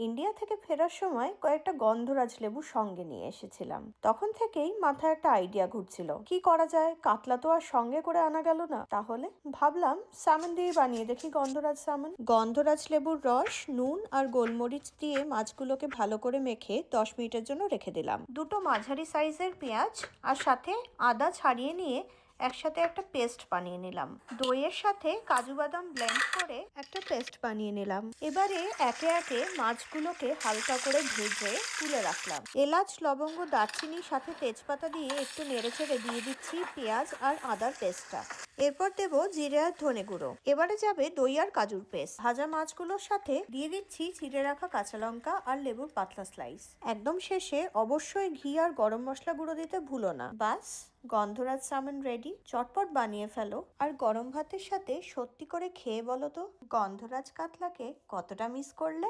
India থেকে ফেরার সময় কয়েকটা গন্ধরাজ লেবু সঙ্গে নিয়ে এসেছিলাম। তখন থেকেই মাথায় একটা আইডিয়া ঘুরছিল, কি করা যায়। কাতলা তো আর সঙ্গে করে আনা গেল না, তাহলে ভাবলাম স্যামন দিয়ে বানিয়ে দেখি গন্ধরাজ স্যামন। গন্ধরাজ লেবুর রস, নুন আর গোলমরিচ দিয়ে মাছগুলোকে ভালো করে মেখে 10 মিনিটের জন্য রেখে দিলাম। দুটো মাঝারি সাইজের পেঁয়াজ আর সাথে আদা ছাড়িয়ে নিয়ে একসাথে একটা পেস্ট বানিয়ে নিলাম। দইয়ের সাথে কাজু বাদাম ব্লেন্ড করে একটা পেস্ট বানিয়ে নিলাম। এবারে একে একে মাছগুলোকে হালকা করে ভেজে তুলে রাখলাম। এলাচ, লবঙ্গ, দারচিনির সাথে তেজপাতা দিয়ে একটু নেড়েচেড়ে দিয়ে দিচ্ছি পেঁয়াজ আর আদার পেস্টটা। এরপর দেব জিরে আর ধনে গুঁড়ো। এবারে যাবে দই আর কাজুর পেস্ট। ভাজা মাছগুলোর সাথে দিয়ে দিচ্ছি চিড়ে রাখা কাঁচা লঙ্কা আর লেবুর পাতলা স্লাইস। একদম শেষে অবশ্যই ঘি আর গরম মশলা গুঁড়ো দিতে ভুলো না। বাস, গন্ধরাজ স্যামন রেডি। চটপট বানিয়ে ফেলো আর গরম ভাতের সাথে সত্যি করে খেয়ে বলো তো, গন্ধরাজ কাতলাকে কতটা মিস করলে।